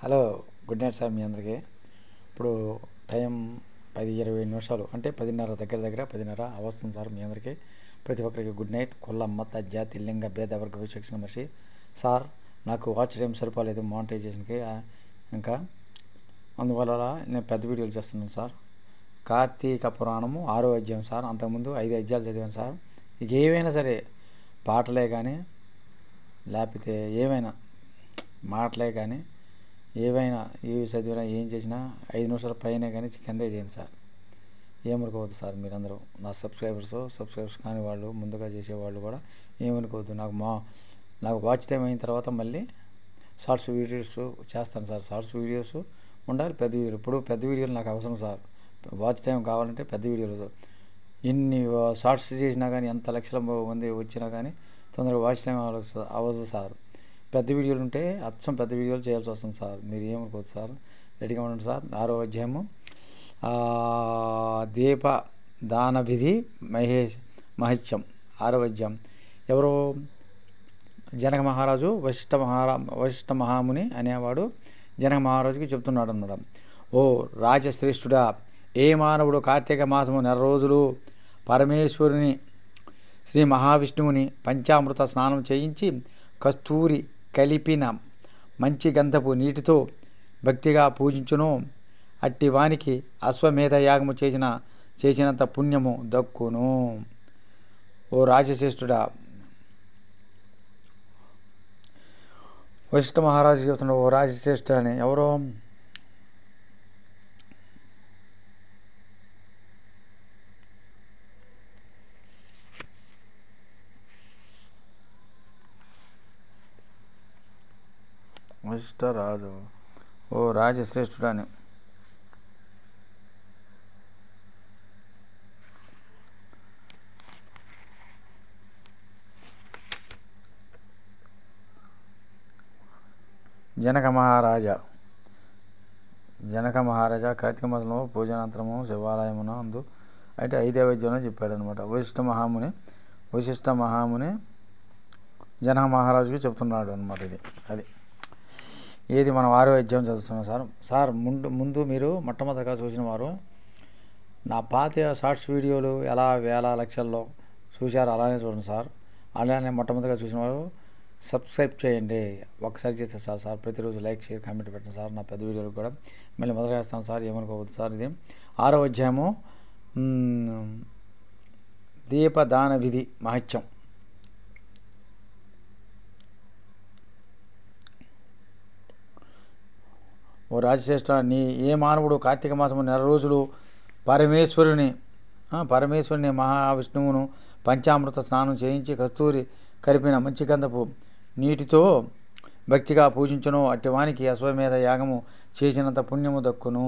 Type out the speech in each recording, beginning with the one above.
Hello, good night sir మీ అందరికీ. ఇప్పుడు time 10-20 నిమిషాలు అంటే 10:30 దగ్గర 10:30 అవస్తుంది సార్. మీ అందరికీ ప్రతి ఒక్కరికి గుడ్ నైట్. కుల మత జాతి లింగ భేద వర్గ విచక్షణ మనిషి సార్. నాకు వాచ్ టైం సరిపోలేదు మానిటైజేషన్కి, ఇంకా అందువల్ల నేను పెద్ద వీడియోలు చేస్తున్నాను సార్. కార్తీక పురాణము 6వ అధ్యాయం సార్. అంతకుముందు 5 అధ్యాయాలు చదివాను సార్. ఇక ఏవైనా సరే పాటలే కానీ లేకపోతే ఏమైనా మాటలే కానీ ఏవైనా ఏవి చదివినా ఏం చేసినా 5 నిమిషాల పైన కానీ కింద ఇదేంటి సార్. ఏమనుకోవద్దు సార్. మీరందరూ నా సబ్స్క్రైబర్స్ కాని వాళ్ళు, ముందుగా చేసేవాళ్ళు కూడా ఏమనుకోవద్దు. నాకు వాచ్ టైం అయిన తర్వాత మళ్ళీ షార్ట్స్ వీడియోస్ చేస్తాను సార్. షార్ట్స్ వీడియోస్ ఉండాలి, పెద్ద వీడియోలు. ఇప్పుడు పెద్ద వీడియోలు నాకు అవసరం సార్. వాచ్ టైం కావాలంటే పెద్ద వీడియోలు. ఇన్ని షార్ట్స్ చేసినా కానీ ఎంత లక్షల మంది వచ్చినా కానీ తొందరగా వాచ్ టైం అవ్వదు సార్. పెద్ద వీడియోలు ఉంటే అచ్చం పెద్ద వీడియోలు చేయాల్సి వస్తుంది సార్. మీరు ఏమనుకోవద్దు సార్. రెడీగా ఉండండి సార్. 6వ అధ్యాయము దీప దాన విధి మహత్యం 6వ అధ్యాయం. ఎవరు? జనక మహారాజు వశిష్ఠ మహాముని అనేవాడు జనక మహారాజుకి చెప్తున్నాడు అన్నమాట. ఓ రాజశ్రేష్ఠుడా, ఏ మానవుడు కార్తీక మాసము 4 రోజులు పరమేశ్వరుని శ్రీ మహావిష్ణువుని పంచామృత స్నానం చేయించి కస్తూరి కలిపిన మంచి గంధపు నీటితో భక్తిగా పూజించును, అట్టి వానికి అశ్వమేధ యాగము చేసినంత పుణ్యము దక్కును. ఓ రాజశ్రేష్ఠుడా, వశిష్ఠ మహారాజు చెబుతున్నాడు. ఓ రాజశ్రేష్ఠుడు అని ఎవరో వశిష్ఠరాజు. ఓ రాజశ్రేష్ఠుడని జనక మహారాజా కార్తీక మాసంలో పూజానంతరము శివాలయమున అందు అయితే 5వ అధ్యాయంలో చెప్పాడు అనమాట. వశిష్ఠ మహాముని జనక మహారాజుకి చెప్తున్నాడు అనమాట. ఏది మనం 6వ అధ్యాయం చదువుతున్నాం సార్. సార్ ముందు మీరు మొట్టమొదటిగా చూసిన వారు నా పాత షార్ట్స్ వీడియోలు ఎలా వేల లక్షల్లో చూశారు అలానే చూడండి సార్. అలానే మొట్టమొదటిగా చూసిన వారు సబ్స్క్రైబ్ చేయండి. ఒకసారి చేస్తే సార్. ప్రతిరోజు లైక్, షేర్, కామెంట్ పెట్టండి సార్. నా పెద్ద వీడియోలు కూడా మళ్ళీ మొదలు వేస్తాను సార్. ఏమనుకోవద్దు సార్. ఇది 6వ అధ్యాయము దీపదాన విధి మహత్యం. ఓ రాజశ్రేష్ఠ, ఏ మానవుడు కార్తీక మాసము 4 రోజులు పరమేశ్వరుని మహావిష్ణువును పంచామృత స్నానం చేయించి కస్తూరి కలిపిన మంచి గంధపు నీటితో భక్తిగా పూజించును, అట్టి వానికి అశ్వమేధ యాగము చేసినంత పుణ్యము దక్కును.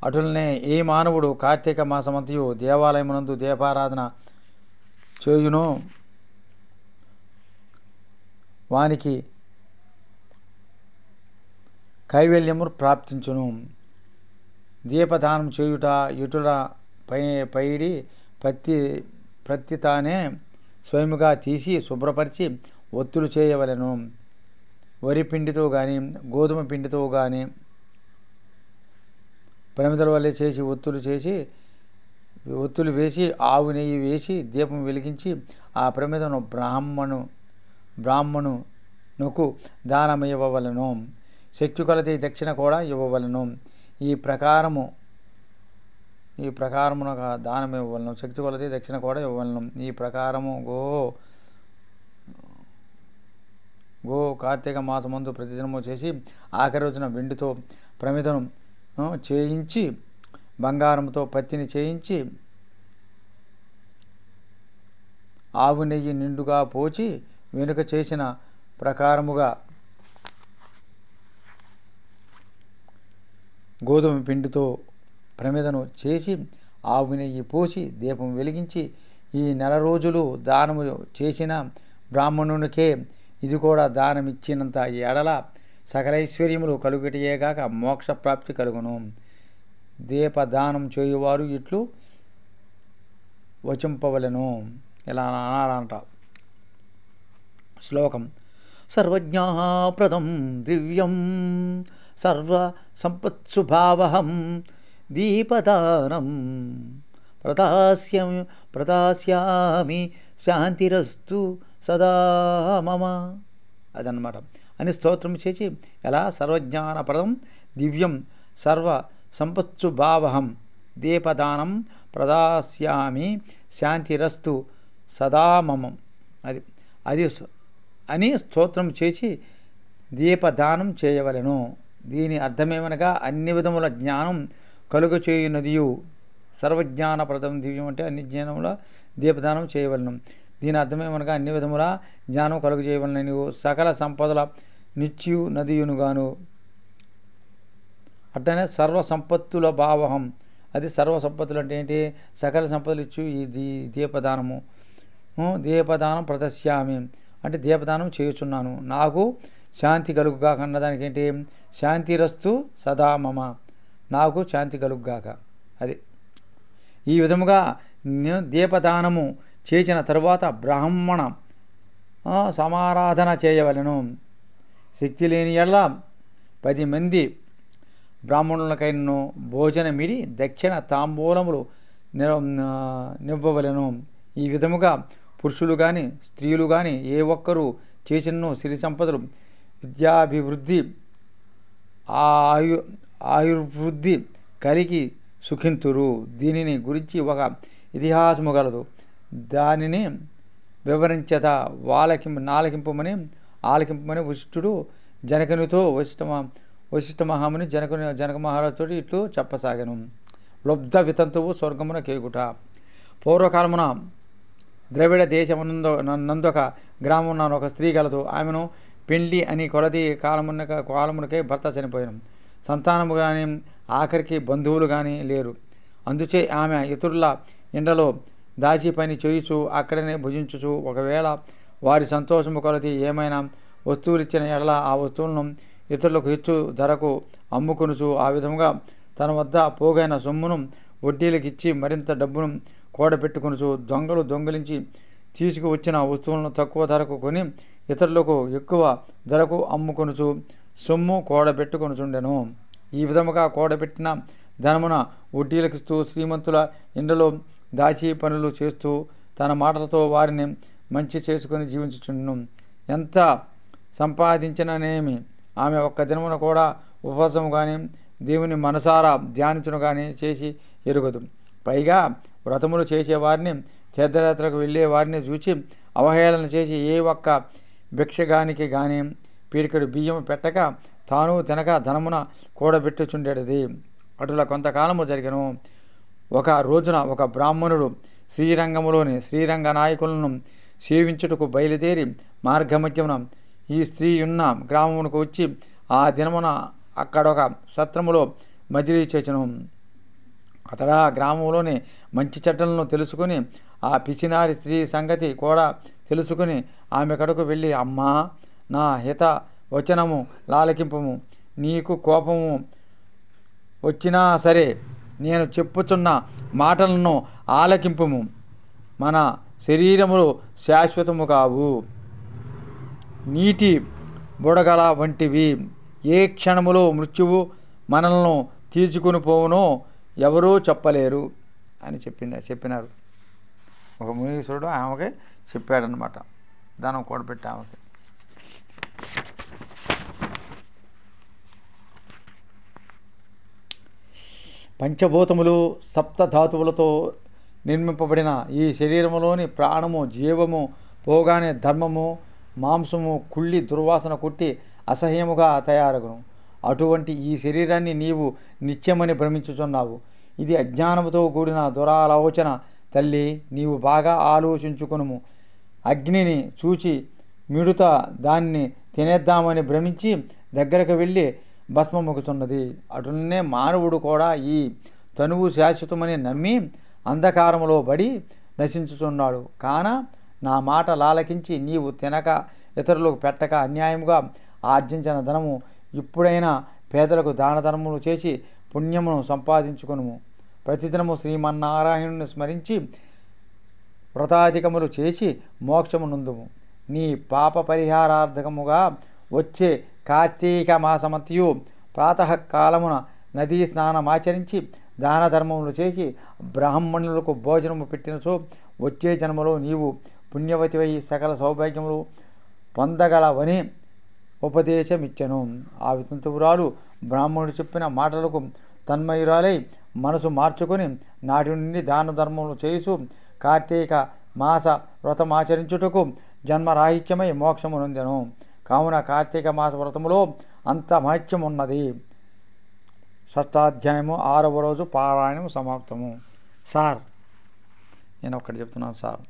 అటులనే ఏ మానవుడు కార్తీక మాసమంతయు దేవాలయమునందు దీపారాధన చేయును, వానికి కైవల్యము ప్రాప్తించును. దీపదానం చేయుట ఇటుల పైడి ప్రతి తానే స్వయముగా తీసి శుభ్రపరిచి ఒత్తులు చేయవలెను. వరి పిండితో కానీ గోధుమ పిండితో కానీ ప్రమిదల వల్లే చేసి ఒత్తులు వేసి ఆవు నెయ్యి వేసి దీపం వెలిగించి ఆ ప్రమిదను బ్రాహ్మణునకు దానమివ్వవలెను. శక్తి కొలది దక్షిణ కూడా ఇవ్వవలను. ఈ ప్రకారమునగా దానం ఇవ్వవలను. శక్తి కొలది దక్షిణ కూడా ఇవ్వవలను. ఈ ప్రకారము గో కార్తీక మాసమందు ప్రతిదినము చేసి ఆఖరి రోజున వెండితో ప్రమిదను చేయించి బంగారంతో పత్తిని చేయించి ఆవు నెయ్యి నిండుగా పోచి వెనుక చేసిన ప్రకారముగా గోధుమ పిండితో ప్రమిదను చేసి ఆవు నెయ్యి పోసి దీపం వెలిగించి ఈ 4 రోజులు దానము చేసిన బ్రాహ్మణునికే ఇది కూడా దానమిచ్చినంత ఎడల సకలైశ్వర్యములు కలుగుటయేగాక మోక్ష ప్రాప్తి కలుగును. దీపదానం చేయువారు ఇట్లు వచింపవలెను. ఇలా అనాలంట. శ్లోకం. సర్వజ్ఞాప్రదం దివ్యం సర్వసంపత్సుభావహం దీపదానం ప్రదాస్యామి శాంతిరస్తు సదా మమ. అదన్నమాట అని స్తోత్రం చేసి ఎలా సర్వజ్ఞానప్రదం దివ్యం సర్వ సంపత్సుభావహం దీపదానం ప్రదాస్యామి శాంతిరస్తు సదా మమ. అది అది అని స్తోత్రం చేసి దీపదానం చేయవలెను. దీని అర్థమేమనగా అన్ని విధముల జ్ఞానం కలుగ చేయునదియు. సర్వజ్ఞానప్రదం దివ్యం అంటే అన్ని జ్ఞానముల దీపదానం చేయవలను. దీని అర్థమేమనగా అన్ని విధముల జ్ఞానం కలుగు చేయవలను. నీవు సకల సంపదల నిత్యు నదియునుగాను. అట్లనే సర్వ సంపత్తుల భావహం. అది సర్వ సంపత్తులు అంటే ఏంటి? సకల సంపదలు ఇచ్చు ఈ దీపదానము. దీపదానం ప్రదర్శ్యామి అంటే దీపదానం చేయుచున్నాను, నాకు శాంతి కలుగుగాక అన్నదానికి ఏంటి? శాంతిరస్తు సదా మమ, నాకు శాంతి కలుగుగాక. అది ఈ విధముగా దీపదానము చేసిన తరువాత బ్రాహ్మణ సమారాధన చేయవలెను. శక్తి లేని ఎడల 10 మంది బ్రాహ్మణులకైనను భోజనమిడి దక్షిణ తాంబూలములు నివ్వవలెను. ఈ విధముగా పురుషులు కానీ స్త్రీలు కానీ ఏ ఒక్కరూ చేసినను సిరి సంపదలు, విద్యాభివృద్ధి, ఆయుర్వృద్ధి కలిగి సుఖింతురు. దీనిని గురించి ఒక ఇతిహాసము గలదు, దానిని వివరించత ఆలకింపమని వశిష్ఠుడు జనకునితో వశిష్ఠ మహాముని జనక మహారాజుతో ఇట్లు చెప్పసాగను. లబ్ధ వితంతువు స్వర్గమున కేగుట. పూర్వకాలమున ద్రవిడ దేశమునందొక గ్రామం ఒక స్త్రీ గలదు. ఆమెను పెండ్లి అని కొలది కాలమునకే భర్త చనిపోయాను. సంతానము కానీ ఆఖరికి బంధువులు కానీ లేరు. అందుచే ఆమె ఇతరుల ఇండ్లలో దాచి పని చేయుచు అక్కడనే భుజించుచు ఒకవేళ వారి సంతోషము కొలది ఏమైనా వస్తువులు ఇచ్చిన ఎడల ఆ వస్తువులను ఇతరులకు హెచ్చు ధరకు అమ్ముకొనుచు ఆ విధముగా తన వద్ద పోగైన సొమ్మును వడ్డీలకు ఇచ్చి మరింత డబ్బును కూడబెట్టుకొనుచు దొంగలు దొంగిలించి తీసుకువచ్చిన వస్తువులను తక్కువ ధరకు కొని ఇతరులకు ఎక్కువ ధరకు అమ్ముకొనుచు సొమ్ము కూడబెట్టుకొనుచుండెను. ఈ విధముగా కూడబెట్టిన ధనమున వడ్డీలకిస్తూ శ్రీమంతుల ఇండ్లలో దాచి పనులు చేస్తూ తన మాటలతో వారిని మంచి చేసుకుని జీవించుచుండును. ఎంత సంపాదించిననేమి ఆమె ఒక్క దినమున కూడా ఉపవాసము కానీ దేవుని మనసారా ధ్యానించును కానీ చేసి ఎరుగదు. పైగా వ్రతములు చేసేవారిని, తీర్థయాత్రకు వెళ్ళే వారిని చూచి అవహేళన చేసి ఏ ఒక్క భిక్షగానికి కానీ పీడికడు బియ్యం పెట్టక తాను తినక ధనమున కూడబెట్టుచుండేది. అటులా కొంతకాలము జరిగను. ఒక రోజున ఒక బ్రాహ్మణుడు శ్రీరంగములోని శ్రీరంగ నాయకులను సేవించుటకు బయలుదేరి మార్గమధ్యమున ఈ స్త్రీ ఉన్న గ్రామమునకు వచ్చి ఆ దినమున అక్కడొక సత్రములో మజిలీ చేసెను. అతడా గ్రామంలోని మంచి చెడ్డలను తెలుసుకుని ఆ పిచినారి స్త్రీ సంగతి కూడా తెలుసుకుని ఆమె కడకు వెళ్ళి, అమ్మా, నా హిత వచనము లాలకింపము, నీకు కోపము వచ్చినా సరే నేను చెప్పుచున్న మాటలను ఆలకింపుము. మన శరీరములు శాశ్వతము కావు, నీటి బుడగల వంటివి. ఏ క్షణములో మృత్యువు మనల్ని తీసుకుని పోవునో ఎవరూ చెప్పలేరు అని చెప్పినారు. ఒక మునీశ్వరుడు ఆమెకి చెప్పాడనమాట, దానం కూడబెట్టి ఆమెకి. పంచభూతములు సప్తధాతువులతో నిర్మింపబడిన ఈ శరీరములోని ప్రాణము జీవము పోగానే ధర్మము మాంసము కుళ్ళి దుర్వాసన కొట్టి అసహ్యముగా తయారగును. అటువంటి ఈ శరీరాన్ని నీవు నిత్యమని భ్రమించుచున్నావు. ఇది అజ్ఞానముతో కూడిన దురాలోచన తల్లి, నీవు బాగా ఆలోచించుకునుము. అగ్నిని చూచి మిడుత దాన్ని తినేద్దామని భ్రమించి దగ్గరకు వెళ్ళి భస్మముకుతున్నది. అటునే మానవుడు కూడా ఈ తనువు శాశ్వతమని నమ్మి అంధకారములో పడి నశించుచున్నాడు. కాన నా మాట లాలకించి నీవు తినక ఇతరులకు పెట్టక అన్యాయముగా ఆర్జించిన ధనము ఇప్పుడైనా పేదలకు దానధర్మములు చేసి పుణ్యమును సంపాదించుకొనుము. ప్రతిదినము శ్రీమన్నారాయణుని స్మరించి వ్రతాధికములు చేసి మోక్షము నందుము. నీ పాప పరిహారార్థకముగా వచ్చే కార్తీక మాసమంతయు ప్రాతకాలమున నదీ స్నానమాచరించి దాన ధర్మములు చేసి బ్రాహ్మణులకు భోజనము పెట్టినచో వచ్చే జన్మలో నీవు పుణ్యవతివై సకల సౌభాగ్యములు పొందగలవని ఉపదేశమిచ్చెను. ఆ వితంతువురాలు బ్రాహ్మణుడు చెప్పిన మాటలకు తన్మయురాలై మనసు మార్చుకొని నాటి నుండి దాన ధర్మములు చేసు కార్తీక మాస వ్రతమాచరించుటకు జన్మరాహిత్యమై మోక్షము నొందెను. కావున కార్తీక మాస వ్రతములో అంత మహత్యం ఉన్నది. షష్టాధ్యాయము 6వ రోజు పారాయణము సమాప్తము. సార్, నేను ఒక్కటి చెప్తున్నాను సార్,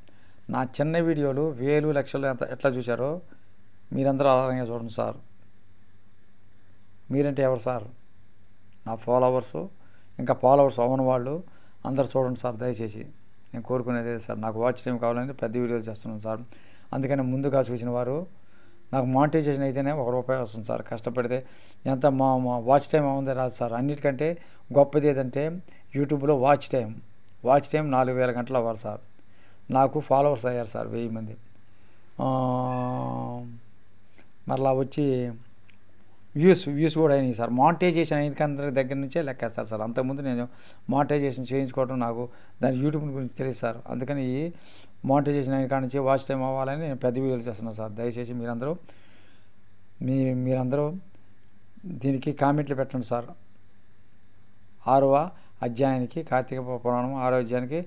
నా చిన్న వీడియోలు 1000 లక్షలు ఎట్లా చూశారో మీరందరూ అలాగే చూడండి సార్. మీరంటే ఎవరు సార్? నా ఫాలోవర్సు, ఇంకా ఫాలోవర్స్ అవ్వని వాళ్ళు అందరు చూడండి సార్ దయచేసి. నేను కోరుకునేది సార్, నాకు వాచ్ టైం కావాలని పెద్ద వీడియోలు చేస్తున్నాను సార్. అందుకని ముందుగా చూసిన వారు నాకు మానిటైజేషన్ అయితేనే ₹1 వస్తుంది సార్. కష్టపడితే ఎంత మా వాచ్ టైం ఉందే రాదు సార్. అన్నిటికంటే గొప్పది ఏదంటే యూట్యూబ్లో వాచ్ టైం 4000 గంటలు అవ్వాలి సార్. నాకు ఫాలోవర్స్ అయ్యారు సార్ 1000 మంది. మరలా వచ్చి వ్యూస్ కూడా అయినాయి సార్. మానిటైజేషన్ అయిన అందరి దగ్గర నుంచే లెక్కేస్తారు సార్. అంతకుముందు నేను మానిటైజేషన్ చేయించుకోవడం నాకు దాని యూట్యూబ్ గురించి తెలియదు సార్. అందుకని ఈ మానిటైజేషన్ అయిన కాడ నుంచి వాచ్ టైం అవ్వాలని నేను పెద్ద వీడియోలు చేస్తున్నాను సార్. దయచేసి మీరందరూ దీనికి కామెంట్లు పెట్టండి సార్. 6వ అధ్యాయానికి కార్తీక పురాణం 6వ అధ్యాయానికి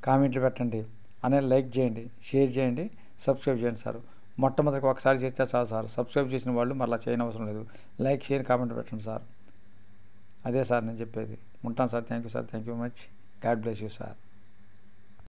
కామెంట్లు పెట్టండి, అనేది లైక్ చేయండి, షేర్ చేయండి, సబ్స్క్రైబ్ చేయండి సార్. మొట్టమొదటికి ఒకసారి చేస్తే చాలు సార్. సబ్స్క్రైబ్ చేసిన వాళ్ళు మళ్ళీ చేయనవసరం లేదు. లైక్ షేర్ కామెంట్ పెట్టండి సార్. అదే సార్ నేను చెప్పేది. ఉంటాను sir. Thank you sir. Thank you much. God bless you sir.